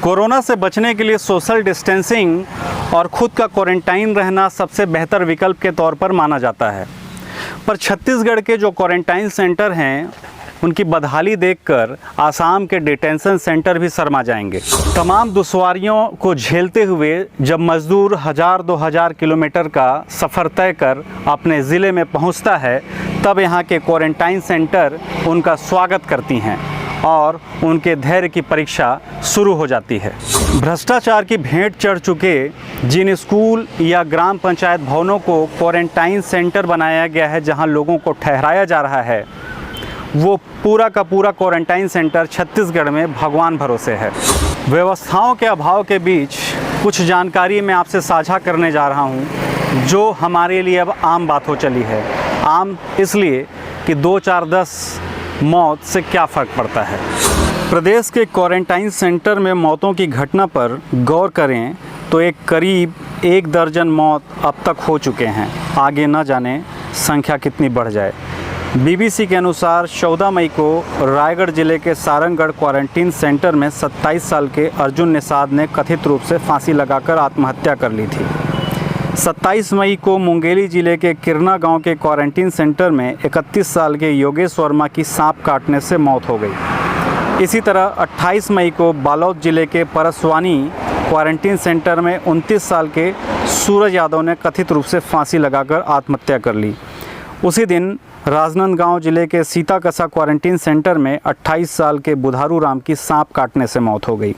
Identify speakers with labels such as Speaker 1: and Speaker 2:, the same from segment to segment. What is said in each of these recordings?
Speaker 1: Corona से बचने के लिए सोशल डिस्टेंसिंग और ख़ुद का क्वारंटाइन रहना सबसे बेहतर विकल्प के तौर पर माना जाता है। पर छत्तीसगढ़ के जो क्वारंटाइन सेंटर हैं उनकी बदहाली देखकर आसाम के डिटेंशन सेंटर भी शर्मा जाएंगे। तमाम दुश्वारियों को झेलते हुए जब मज़दूर 1000-2000 किलोमीटर का सफ़र तय कर अपने ज़िले में पहुंचता है, तब यहाँ के क्वारंटाइन सेंटर उनका स्वागत करती हैं और उनके धैर्य की परीक्षा शुरू हो जाती है। भ्रष्टाचार की भेंट चढ़ चुके जिन स्कूल या ग्राम पंचायत भवनों को क्वारंटाइन सेंटर बनाया गया है, जहां लोगों को ठहराया जा रहा है, वो पूरा का पूरा क्वारंटाइन सेंटर छत्तीसगढ़ में भगवान भरोसे है। व्यवस्थाओं के अभाव के बीच कुछ जानकारी मैं आपसे साझा करने जा रहा हूँ, जो हमारे लिए अब आम बात हो चली है। आम इसलिए कि 2-4-10 मौत से क्या फ़र्क पड़ता है। प्रदेश के क्वारंटाइन सेंटर में मौतों की घटना पर गौर करें तो करीब 1 दर्जन मौत अब तक हो चुके हैं। आगे न जाने संख्या कितनी बढ़ जाए। बीबीसी के अनुसार 14 मई को रायगढ़ जिले के सारंगगढ़ क्वारंटीन सेंटर में 27 साल के अर्जुन निषाद ने कथित रूप से फांसी लगाकर आत्महत्या कर ली थी। 27 मई को मुंगेली जिले के किरना गांव के क्वारंटीन सेंटर में 31 साल के योगेश वर्मा की सांप काटने से मौत हो गई। इसी तरह 28 मई को बालोद जिले के परसवानी क्वारंटीन सेंटर में 29 साल के सूरज यादव ने कथित रूप से फांसी लगाकर आत्महत्या कर ली। उसी दिन राजनांदगांव जिले के सीताकसा क्वारंटीन सेंटर में 28 साल के बुधारू राम की सांप काटने से मौत हो गई।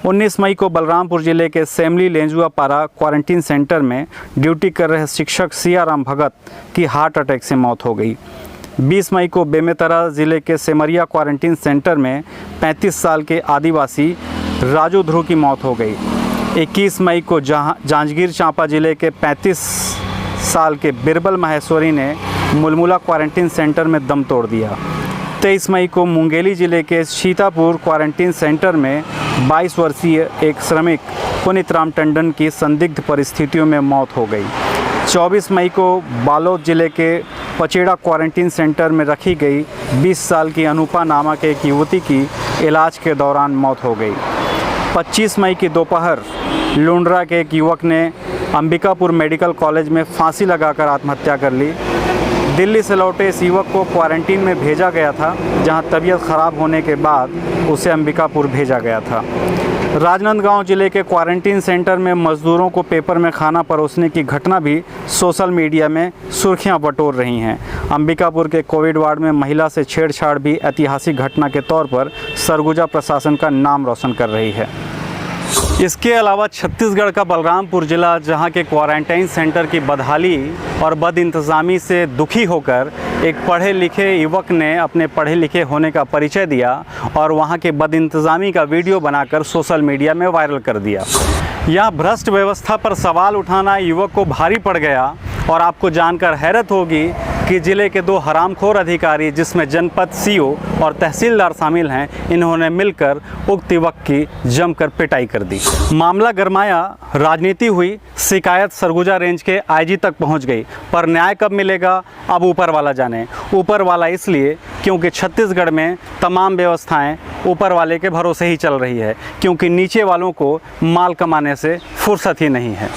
Speaker 1: 19 मई को बलरामपुर जिले के सेमली लेंजुआ पारा क्वारंटीन सेंटर में ड्यूटी कर रहे शिक्षक सियाराम भगत की हार्ट अटैक से मौत हो गई। 20 मई को बेमेतरा जिले के सेमरिया क्वारंटीन सेंटर में 35 साल के आदिवासी राजू ध्रुव की मौत हो गई। 21 मई को जांजगीर चांपा जिले के 35 साल के बिरबल माहेश्वरी ने मुलमुला क्वारंटीन सेंटर में दम तोड़ दिया। 23 मई को मुंगेली जिले के सीतापुर क्वारंटीन सेंटर में 22 वर्षीय एक श्रमिक पुनीत राम टंडन की संदिग्ध परिस्थितियों में मौत हो गई। 24 मई को बालोद जिले के पचेड़ा क्वारंटीन सेंटर में रखी गई 20 साल की अनुपा नामक एक युवती की इलाज के दौरान मौत हो गई। 25 मई की दोपहर लुंड्रा के एक युवक ने अंबिकापुर मेडिकल कॉलेज में फांसी लगाकर आत्महत्या कर ली। दिल्ली से लौटे इस युवक को क्वारंटीन में भेजा गया था, जहां तबीयत ख़राब होने के बाद उसे अंबिकापुर भेजा गया था। राजनांदगांव जिले के क्वारंटीन सेंटर में मज़दूरों को पेपर में खाना परोसने की घटना भी सोशल मीडिया में सुर्खियां बटोर रही हैं। अंबिकापुर के कोविड वार्ड में महिला से छेड़छाड़ भी ऐतिहासिक घटना के तौर पर सरगुजा प्रशासन का नाम रोशन कर रही है। इसके अलावा छत्तीसगढ़ का बलरामपुर जिला, जहां के क्वारंटाइन सेंटर की बदहाली और बदइंतज़ामी से दुखी होकर एक पढ़े लिखे युवक ने अपने पढ़े लिखे होने का परिचय दिया और वहां के बदइंतज़ामी का वीडियो बनाकर सोशल मीडिया में वायरल कर दिया। यह भ्रष्ट व्यवस्था पर सवाल उठाना युवक को भारी पड़ गया और आपको जानकर हैरत होगी कि ज़िले के 2 हरामखोर अधिकारी, जिसमें जनपद सीओ और तहसीलदार शामिल हैं, इन्होंने मिलकर उक्त युवक की जमकर पिटाई कर दी। मामला गरमाया, राजनीति हुई, शिकायत सरगुजा रेंज के आईजी तक पहुंच गई। पर न्याय कब मिलेगा, अब ऊपर वाला जाने। ऊपर वाला इसलिए क्योंकि छत्तीसगढ़ में तमाम व्यवस्थाएं ऊपर वाले के भरोसे ही चल रही है, क्योंकि नीचे वालों को माल कमाने से फुर्सत ही नहीं है।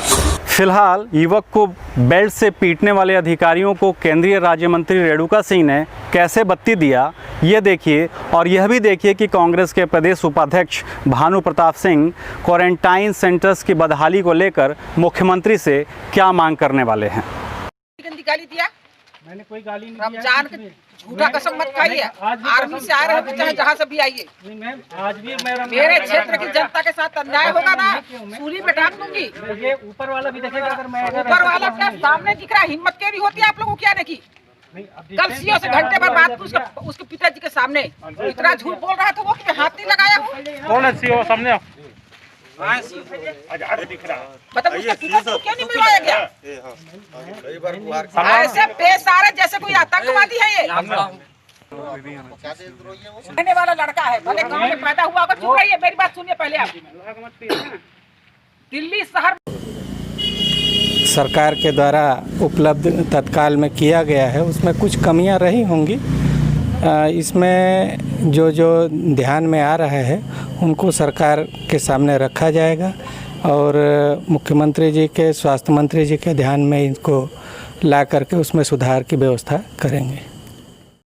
Speaker 1: फिलहाल युवक को बेल्ट से पीटने वाले अधिकारियों को केंद्रीय राज्य मंत्री रेणुका सिंह ने कैसे बत्ती दिया, ये देखिए। और यह भी देखिए कि कांग्रेस के प्रदेश उपाध्यक्ष भानु प्रताप सिंह क्वारंटाइन सेंटर्स की बदहाली को लेकर मुख्यमंत्री से क्या मांग करने वाले हैं।
Speaker 2: गाली दिया?
Speaker 3: मैंने कोई गाली नहीं दिया।
Speaker 2: रमजान के झूठा कसम मत खाइए। आर्मी से आ रहे हैं, चाहे जहाँ से भी आइए।
Speaker 3: आज भी
Speaker 2: मेरे क्षेत्र की जनता के साथ अन्याय होगा ना, सूली पे टांग दूंगी।
Speaker 3: ये ऊपर वाला भी देखेगा। अगर मैं
Speaker 2: ऊपर वाला क्या सामने दिख रहा है, हिम्मत के भी होती है आप लोगों को क्या देखी। कल सीओ से घंटे भर बात की उसके पिताजी के सामने, इतना झूठ बोल रहा था वो कि हाथ नहीं लगाया हूँ।
Speaker 3: कौन है सीओ सामने?
Speaker 2: मतलब उसका पिताजी को क्यों नहीं मिलवाया गया? ऐसे पेश आ रहे जैसे कोई आतंकवादी है। ये रहने वाला लड़का है, भले गांव में पैदा हुआ होगा। चुप रहिए, मेरी बात सुनिए पहले आप। दिल्ली शहर
Speaker 4: सरकार के द्वारा उपलब्ध तत्काल में किया गया है, उसमें कुछ कमियां रही होंगी। इसमें जो ध्यान में आ रहा है उनको सरकार के सामने रखा जाएगा और मुख्यमंत्री जी के, स्वास्थ्य मंत्री जी के ध्यान में इनको ला करके उसमें सुधार की व्यवस्था करेंगे।